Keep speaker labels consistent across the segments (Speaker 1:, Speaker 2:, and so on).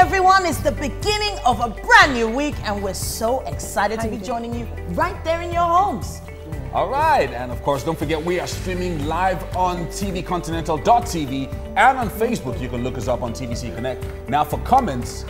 Speaker 1: everyone. It's the beginning of a brand new week, and we're so excited to be joining you right there in your homes.
Speaker 2: All right, and of course, don't forget we are streaming live on tvcontinental.tv and on Facebook. You can look us up on TVC Connect. Now, for comments,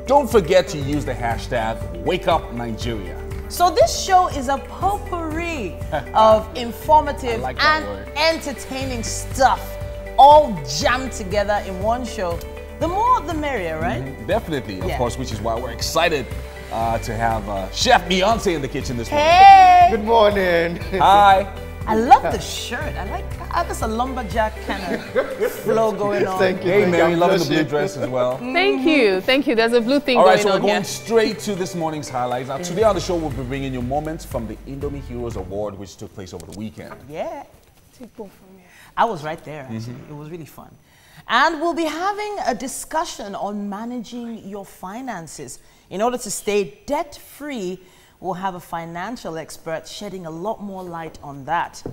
Speaker 2: don't forget to use the hashtag WakeUpNigeria.
Speaker 1: So this show is a potpourri of informative and entertaining stuff, all jammed together in one show. The more, the merrier, right?
Speaker 2: Definitely, of course, which is why we're excited to have Chef Beyonce in the kitchen this morning.
Speaker 1: Hey!
Speaker 3: Good morning.
Speaker 2: Hi.
Speaker 1: I love the shirt. I like that. There's a lumberjack kind of flow going on.
Speaker 3: Thank you.
Speaker 2: Hey, Mary, loving the blue dress as well.
Speaker 4: Thank you. Thank you. There's a blue thing
Speaker 2: All right,
Speaker 4: going
Speaker 2: so
Speaker 4: on
Speaker 2: we're going
Speaker 4: here.
Speaker 2: straight to this morning's highlights. Now, today on the show, we'll be bringing you moments from the Indomie Heroes Award, which took place over the weekend.
Speaker 1: Yeah. I was right there, actually. It was really fun. And we'll be having a discussion on managing your finances. In order to stay debt-free, we'll have a financial expert shedding a lot more light on that.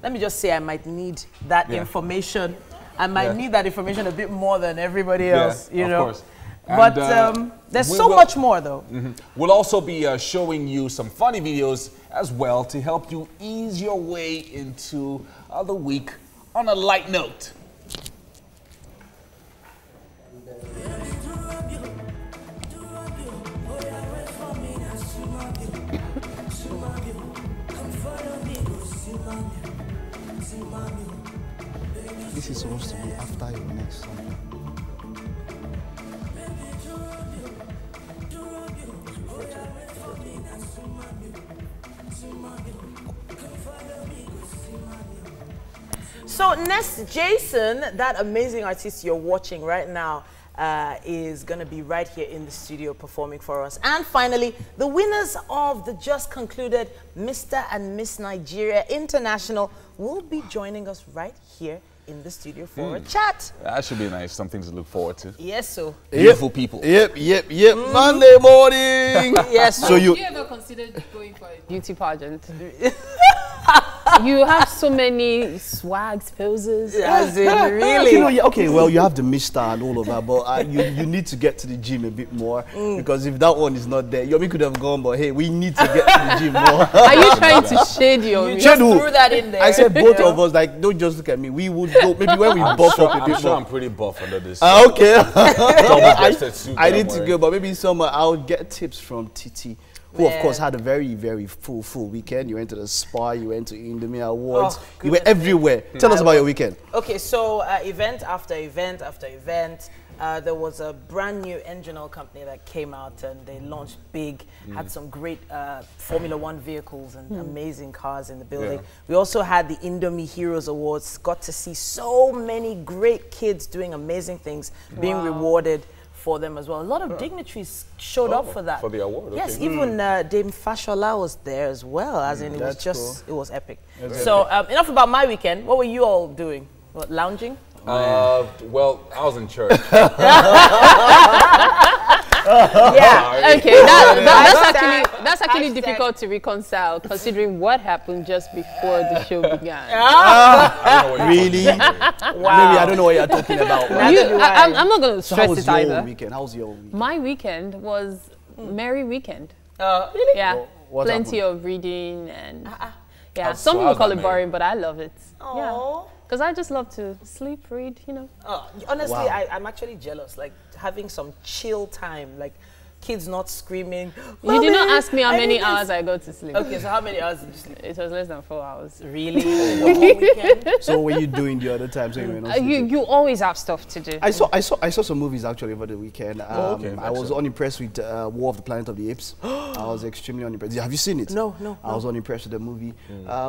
Speaker 1: Let me just say I might need that information. I might need that information a bit more than everybody else, you know.
Speaker 2: Of course.
Speaker 1: But there's so much more, though.
Speaker 2: We'll also be showing you some funny videos as well to help you ease your way into the week on a light note.
Speaker 3: This is supposed to be after your next song.
Speaker 1: So next, Jason, that amazing artist you're watching right now, is going to be right here in the studio performing for us. And finally, the winners of the just concluded Mr. and Miss Nigeria International will be joining us right here in the studio for a chat.
Speaker 2: That should be nice, something to look forward to.
Speaker 1: Yes, so.
Speaker 2: Beautiful people.
Speaker 3: Yep. Monday morning.
Speaker 1: Yes.
Speaker 4: So you ever considered going for a beauty pageant? You have so many swags, poses.
Speaker 1: As in, really?
Speaker 3: You know, okay, well, you have the Mr. and all of that, but you need to get to the gym a bit more because if that one is not there, Yomi could have gone, but hey, we need to get to the gym more.
Speaker 4: Are you trying to shade your...
Speaker 1: You just threw that in there.
Speaker 3: I said both of us, like, don't just look at me. We would go, maybe when we buff up a bit more.
Speaker 2: I'm sure I'm pretty buff under this.
Speaker 3: Okay.
Speaker 2: I
Speaker 3: need to go, but maybe somewhere I'll get tips from Titi, who of course had a very, very full weekend. You went to the spa, you went to Indomie Awards, you were everywhere. Tell us about your weekend.
Speaker 1: Okay, so event after event after event. There was a brand new engine oil company that came out and they launched big, had some great Formula One vehicles and amazing cars in the building. We also had the Indomie Heroes Awards, got to see so many great kids doing amazing things, being rewarded for them as well. A lot of dignitaries showed up for that.
Speaker 2: For the award,
Speaker 1: Yes,
Speaker 2: okay.
Speaker 1: even Dame Fashola was there as well, as in it was just, it was epic. So enough about my weekend. What were you all doing? What, lounging?
Speaker 2: Well, I was in church.
Speaker 1: Yeah.
Speaker 4: Okay, that's actually difficult to reconcile considering what happened just before the show began.
Speaker 3: Really? Wow. Maybe I don't know what you're talking about.
Speaker 4: I'm not going to stress it
Speaker 3: How was
Speaker 4: either.
Speaker 3: your weekend? How was your weekend?
Speaker 4: My weekend was merry weekend.
Speaker 1: Really?
Speaker 4: Yeah,
Speaker 3: What
Speaker 4: plenty
Speaker 3: happened?
Speaker 4: of reading and yeah.
Speaker 2: How-
Speaker 4: Some
Speaker 2: so
Speaker 4: people
Speaker 2: how's
Speaker 4: call
Speaker 2: that
Speaker 4: it boring, but I love it.
Speaker 1: Aww.
Speaker 4: Yeah, because I just love to sleep, read, you know.
Speaker 1: Honestly,
Speaker 3: Wow.
Speaker 1: I'm actually jealous. Like having some chill time, like kids not screaming.
Speaker 4: You did not
Speaker 1: "Mommy,
Speaker 4: ask me how
Speaker 1: I
Speaker 4: many
Speaker 1: need this."
Speaker 4: hours I go to sleep.
Speaker 1: Okay, so how many hours did you sleep?
Speaker 4: It was less than 4 hours.
Speaker 1: Really? The whole weekend?
Speaker 3: So what were you doing the other time? So you were not sleeping?
Speaker 4: You always have stuff to do.
Speaker 3: I saw some movies actually over the weekend.
Speaker 2: Okay,
Speaker 3: I was unimpressed with War of the Planet of the Apes. I was extremely unimpressed. Have you seen it?
Speaker 1: No.
Speaker 3: I was unimpressed with the movie.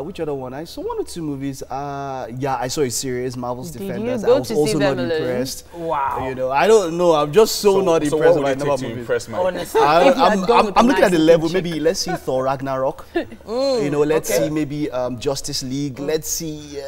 Speaker 3: Which other one? I saw one or two movies. Yeah, I saw a series, Marvel's
Speaker 4: Did you
Speaker 3: Defenders.
Speaker 4: go
Speaker 3: I was
Speaker 4: to see
Speaker 3: also
Speaker 4: them
Speaker 3: not
Speaker 4: alone?
Speaker 3: impressed.
Speaker 1: Wow.
Speaker 3: You know, I don't know. I'm just so not
Speaker 2: So
Speaker 3: impressed
Speaker 2: what would
Speaker 3: by
Speaker 2: it
Speaker 3: number
Speaker 2: take
Speaker 3: of
Speaker 2: to
Speaker 3: movies.
Speaker 2: impress my...
Speaker 1: Honestly.
Speaker 4: had gone with
Speaker 3: I'm
Speaker 4: a
Speaker 3: looking at the
Speaker 4: nice
Speaker 3: level.
Speaker 4: chick.
Speaker 3: Maybe let's see Thor Ragnarok. You know, let's see maybe Justice League. Let's see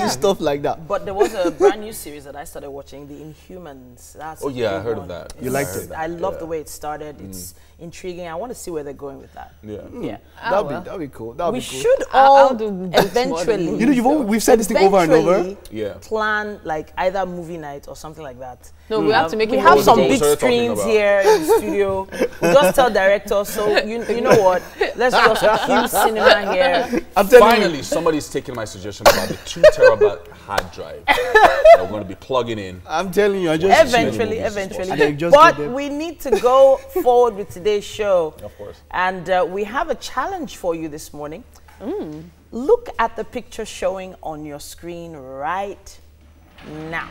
Speaker 3: stuff like that.
Speaker 1: But there was a brand new series that I started watching, The Inhumans. That's
Speaker 2: Oh yeah, I
Speaker 1: the
Speaker 2: heard
Speaker 1: one.
Speaker 2: of that.
Speaker 3: You liked it?
Speaker 1: I love the way it started. It's intriguing. I want to see where they're going with that.
Speaker 2: Yeah.
Speaker 3: That'd be cool.
Speaker 1: We should all
Speaker 4: I'll do books
Speaker 1: eventually.
Speaker 4: more than
Speaker 3: You know, we've said this thing over and over.
Speaker 1: eventually plan like either movie night or something like that.
Speaker 4: No, we have to make it
Speaker 1: We have some
Speaker 2: What
Speaker 1: big
Speaker 2: was the
Speaker 1: screens
Speaker 2: talking
Speaker 1: here in the studio. We just tell directors, so you know what? Let's just cue cinema here.
Speaker 2: Finally, somebody's taking my suggestion about the 2 terabyte hard drive that we're going to be plugging in.
Speaker 3: I'm telling you, I just
Speaker 1: Eventually.
Speaker 3: just
Speaker 1: But
Speaker 3: get them.
Speaker 1: we need to go forward with today's show.
Speaker 2: Of course.
Speaker 1: And we have a challenge for you this morning. Look at the picture showing on your screen right now.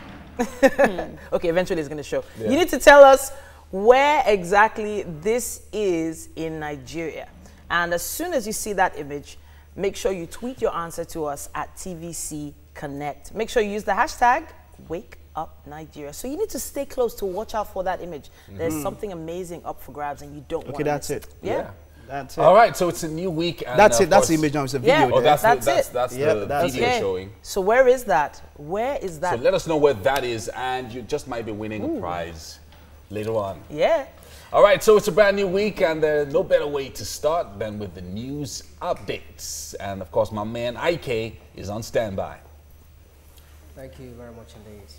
Speaker 1: Okay, eventually it's going to show.
Speaker 2: Yeah.
Speaker 1: You need to tell us where exactly this is in Nigeria. And as soon as you see that image, make sure you tweet your answer to us at TVC Connect. Make sure you use the hashtag WakeUpNigeria. So you need to stay close to watch out for that image. There's something amazing up for grabs and you don't want to
Speaker 3: that's
Speaker 1: miss
Speaker 3: it.
Speaker 1: Yeah.
Speaker 3: That's it.
Speaker 2: All right, so it's a new week. And
Speaker 3: That's it. That's the
Speaker 2: course-
Speaker 3: image now. It's a
Speaker 1: Yeah.
Speaker 3: video.
Speaker 2: Oh,
Speaker 3: there.
Speaker 2: that's
Speaker 1: That's
Speaker 2: the
Speaker 1: it.
Speaker 3: That's
Speaker 2: video
Speaker 1: Okay.
Speaker 2: showing.
Speaker 1: So where is that? Where is that?
Speaker 2: So let us know where that is, and you just might be winning a prize later on.
Speaker 1: Yeah.
Speaker 2: All right, so it's a brand new week, and there's no better way to start than with the news updates. And of course, my man IK is on standby.
Speaker 5: Thank you very much indeed.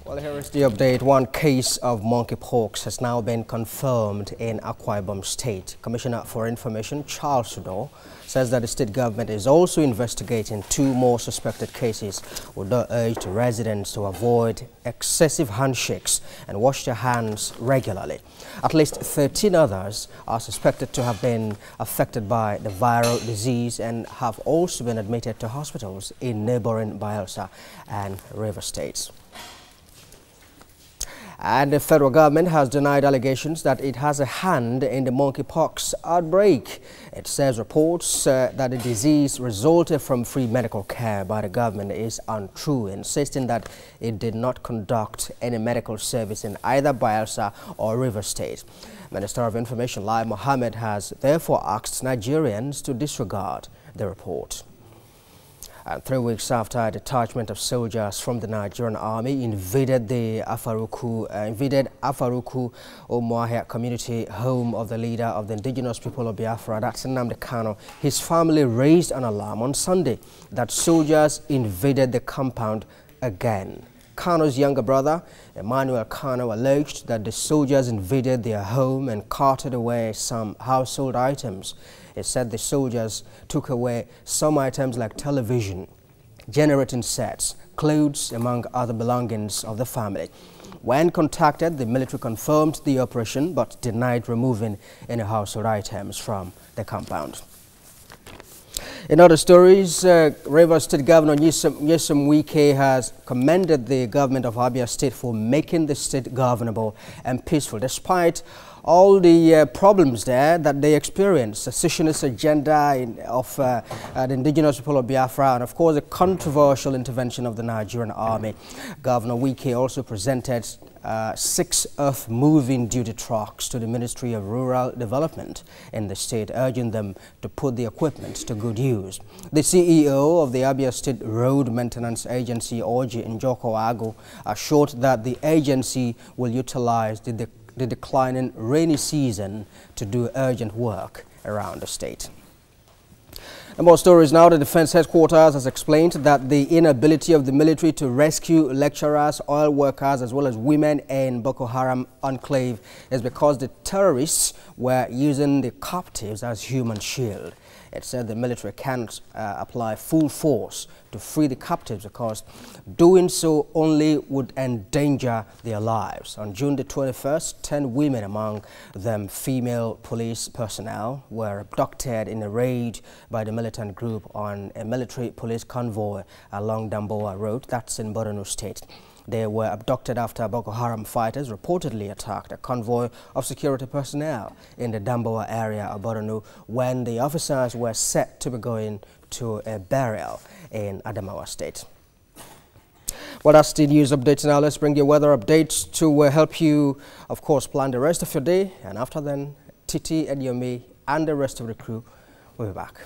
Speaker 5: Well, here is the update. One case of monkeypox has now been confirmed in Akwa Ibom State. Commissioner for Information Charles Sudor says that the state government is also investigating 2 more suspected cases. Although urged residents to avoid excessive handshakes and wash their hands regularly. At least 13 others are suspected to have been affected by the viral disease and have also been admitted to hospitals in neighboring Bayelsa and River States. And the federal government has denied allegations that it has a hand in the monkeypox outbreak. It says reports that the disease resulted from free medical care by the government is untrue, insisting that it did not conduct any medical service in either Bayelsa or River State. Minister of Information Lai Mohammed has therefore asked Nigerians to disregard the report. And 3 weeks after a detachment of soldiers from the Nigerian army invaded the Afaruku Omoahia community, home of the leader of the indigenous people of Biafra, that's Nnamdi Kanu, his family raised an alarm on Sunday that soldiers invaded the compound again. Kanu's younger brother, Emmanuel Kanu, alleged that the soldiers invaded their home and carted away some household items. He said the soldiers took away some items like television, generating sets, clothes, among other belongings of the family. When contacted, the military confirmed the operation but denied removing any household items from the compound. In other stories, Rivers State Governor Nyesom Wike has commended the government of Abia State for making the state governable and peaceful, despite all the problems there that they experience, the secessionist agenda of the indigenous people of Biafra, and of course the controversial intervention of the Nigerian army. Governor Wike also presented 6 earth-moving duty trucks to the Ministry of Rural Development in the state, urging them to put the equipment to good use. The CEO of the Abia State Road Maintenance Agency, Oji Njoko Agu, assured that the agency will utilize the declining rainy season to do urgent work around the state. And more stories now. The Defense Headquarters has explained that the inability of the military to rescue lecturers, oil workers, as well as women in Boko Haram enclave is because the terrorists were using the captives as human shield. It said the military can't apply full force to free the captives because doing so only would endanger their lives. On June the 21st, 10 women, among them female police personnel, were abducted in a raid by the militant group on a military police convoy along Damboa Road, that's in Borno State. They were abducted after Boko Haram fighters reportedly attacked a convoy of security personnel in the Damboa area of Borno when the officers were set to be going to a burial in Adamawa State. Well, that's the news updates now. Let's bring you weather updates to help you, of course, plan the rest of your day. And after then, Titi and Yomi and the rest of the crew will be back.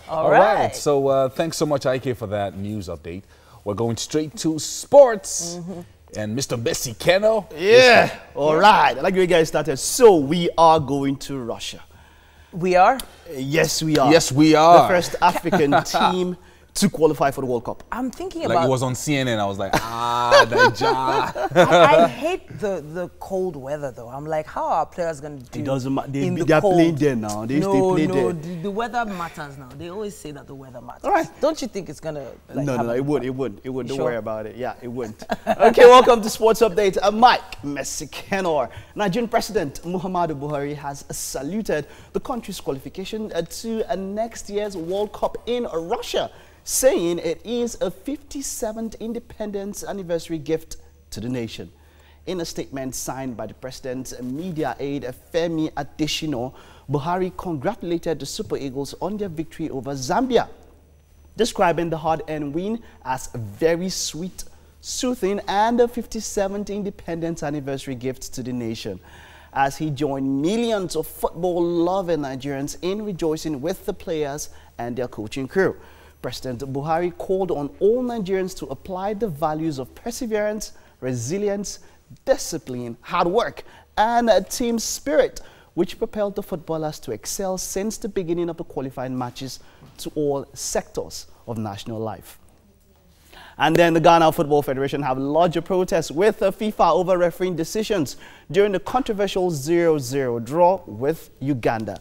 Speaker 2: All right. So thanks so much, IK, for that news update. We're going straight to sports. And Mr. Bessie Keno.
Speaker 3: Yeah. All right. I like the way you guys started. So we are going to Russia.
Speaker 1: We are?
Speaker 3: Yes, we are.
Speaker 2: Yes, we are.
Speaker 3: The first African team to qualify for the World Cup.
Speaker 1: I'm thinking
Speaker 2: Like
Speaker 1: about...
Speaker 2: it was on CNN. I was like, Nigeria.
Speaker 1: I hate the cold weather, though. I'm like, how are our players going to do
Speaker 3: It doesn't matter.
Speaker 1: They're
Speaker 3: playing there now. They play there.
Speaker 1: The weather matters now. They always say that the weather matters.
Speaker 3: All right.
Speaker 1: Don't you think it's going to... Like,
Speaker 3: No, it would. Don't
Speaker 1: sure?
Speaker 3: worry about it. Yeah, it wouldn't. Okay, welcome to Sports Update. Mike Messikenor. Nigerian President Muhammadu Buhari has saluted the country's qualification to next year's World Cup in Russia, saying it is a 57th independence anniversary gift to the nation. In a statement signed by the president's media aide, Femi Adesina, Buhari congratulated the Super Eagles on their victory over Zambia, describing the hard-earned win as very sweet, soothing, and a 57th independence anniversary gift to the nation, as he joined millions of football-loving Nigerians in rejoicing with the players and their coaching crew. President Buhari called on all Nigerians to apply the values of perseverance, resilience, discipline, hard work, and team spirit, which propelled the footballers to excel since the beginning of the qualifying matches to all sectors of national life. And then the Ghana Football Federation have lodged a protest with FIFA over refereeing decisions during the controversial 0-0 draw with Uganda.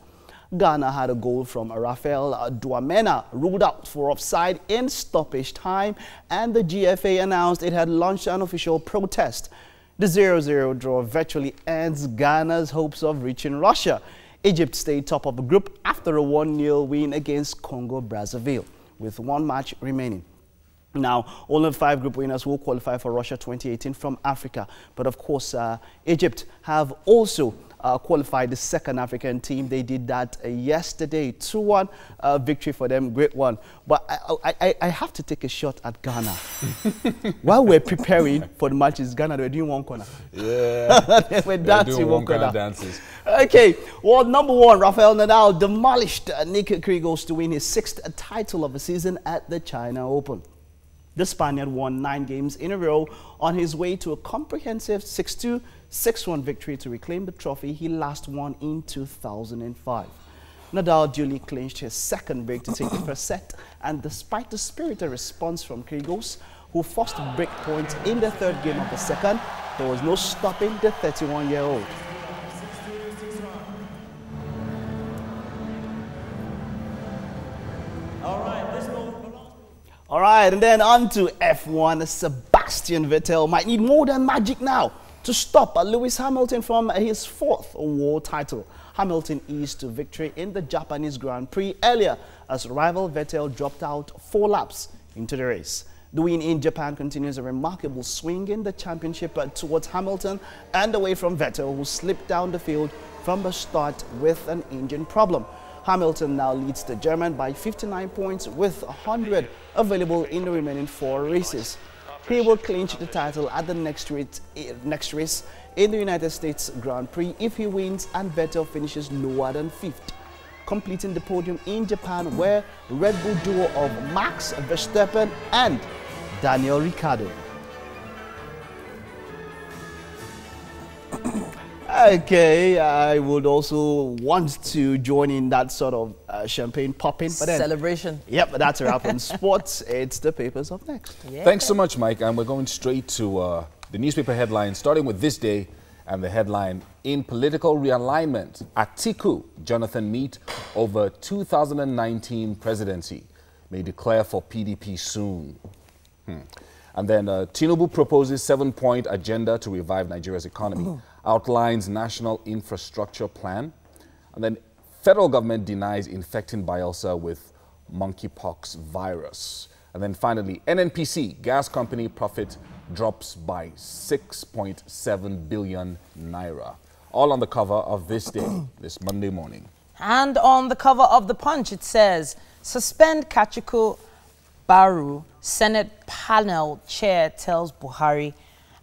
Speaker 3: Ghana had a goal from Rafael Duamena ruled out for offside in stoppage time, and the GFA announced it had launched an official protest. The 0-0 draw virtually ends Ghana's hopes of reaching Russia. Egypt stayed top of the group after a 1-0 win against Congo-Brazzaville, with one match remaining. Now, only 5 group winners will qualify for Russia 2018 from Africa. But of course, Egypt have also qualified the second African team. They did that yesterday, 2-1 victory for them, great one. But I have to take a shot at Ghana. While we're preparing for the matches, Ghana, they're doing one corner.
Speaker 2: Yeah.
Speaker 3: They were dancing one corner.
Speaker 2: Dances.
Speaker 3: Okay, well, number 1, Rafael Nadal demolished Nick Kyrgios to win his 6th title of the season at the China Open. The Spaniard won 9 games in a row on his way to a comprehensive 6-2, 6-1 victory to reclaim the trophy he last won in 2005. Nadal duly clinched his 2nd break to take the first set, and despite the spirited response from Kyrgios, who forced break points in the 3rd game of the 2nd, there was no stopping the 31-year-old. All right, and then on to F1. Sebastian Vettel might need more than magic now to stop Lewis Hamilton from his 4th world title. Hamilton eased to victory in the Japanese Grand Prix earlier as rival Vettel dropped out 4 laps into the race. The win in Japan continues a remarkable swing in the championship towards Hamilton and away from Vettel, who slipped down the field from the start with an engine problem. Hamilton now leads the German by 59 points with 100 available in the remaining 4 races. He will clinch the title at the next race in the United States Grand Prix if he wins and Vettel finishes lower than 5th, completing the podium in Japan, where Red Bull duo of Max Verstappen and Daniel Ricciardo. Okay, I would also want to join in that sort of champagne popping. But then,
Speaker 1: celebration.
Speaker 3: Yep, that's a wrap on sports. It's the papers up next.
Speaker 1: Yeah.
Speaker 2: Thanks so much, Mike. And we're going straight to the newspaper headlines, starting with this day and the headline, in political realignment, Atiku, Jonathan meet over 2019 presidency. May declare for PDP soon. And then Tinubu proposes 7-point agenda to revive Nigeria's economy. Outlines national infrastructure plan. And then federal government denies infecting Bielsa with monkeypox virus. And then finally, NNPC, gas company profit drops by 6.7 billion naira. All on the cover of this day, this Monday morning.
Speaker 1: And on the cover of The Punch, it says, suspend Kachiku Baru, Senate panel chair tells Buhari.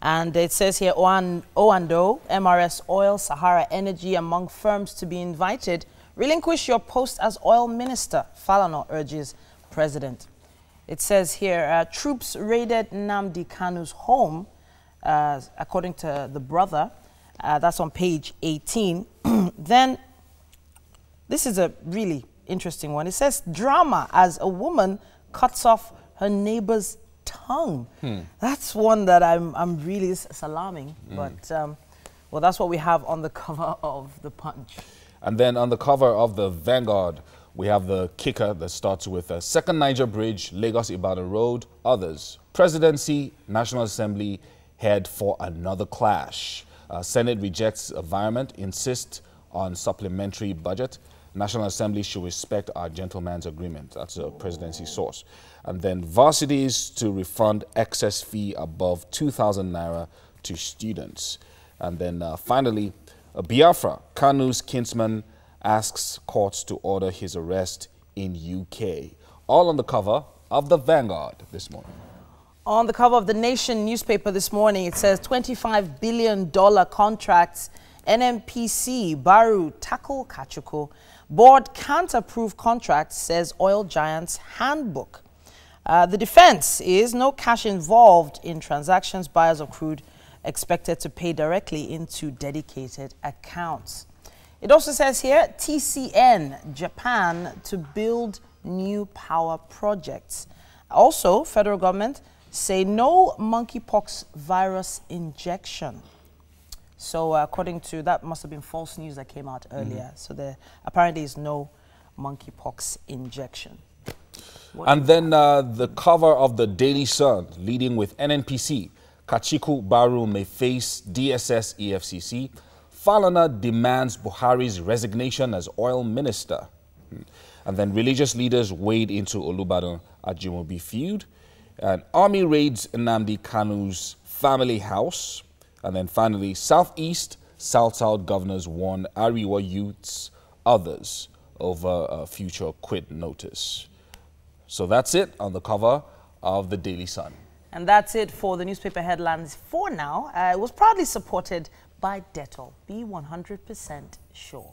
Speaker 1: And it says here, Oando, MRS Oil, Sahara Energy among firms to be invited. Relinquish your post as oil minister, Falana urges president. It says here, troops raided Nnamdi Kanu's home, according to the brother. That's on page 18. Then, this is a really interesting one. It says, drama as a woman cuts off her neighbor's tongue. That's one that I'm really, it's alarming. But, well, that's what we have on the cover of the Punch.
Speaker 2: And then on the cover of the Vanguard, we have the kicker that starts with Second Niger Bridge, Lagos-Ibadan Road, others. Presidency, National Assembly head for another clash. Senate rejects environment, insists on supplementary budget. National Assembly should respect our gentleman's agreement. That's a presidency source. And then varsities to refund excess fee above 2,000 naira to students. And then finally, Biafra, Kanu's kinsman, asks courts to order his arrest in UK. All on the cover of the Vanguard this morning.
Speaker 1: On the cover of the Nation newspaper this morning, it says $25 billion contracts, NNPC, Baru, tackle Kachuku. Board can't approve contracts, says oil giant's handbook. The defense is no cash involved in transactions. Buyers of crude expected to pay directly into dedicated accounts. It also says here, TCN, Japan, to build new power projects. Also, federal government say no monkeypox virus injection. So according to, that must have been false news that came out earlier. So there apparently is no monkeypox injection.
Speaker 2: And then the cover of the Daily Sun, leading with NNPC, Kachiku Baru may face DSS EFCC. Falana demands Buhari's resignation as oil minister. And then religious leaders wade into Olubadan Ajimobi feud. And army raids Nnamdi Kanu's family house. And then finally, Southeast, South-South governors warn Ariwa youths, others, over a future quit notice. So that's it on the cover of the Daily Sun.
Speaker 1: And that's it for the newspaper headlines for now. It was proudly supported by Dettol. Be 100% sure.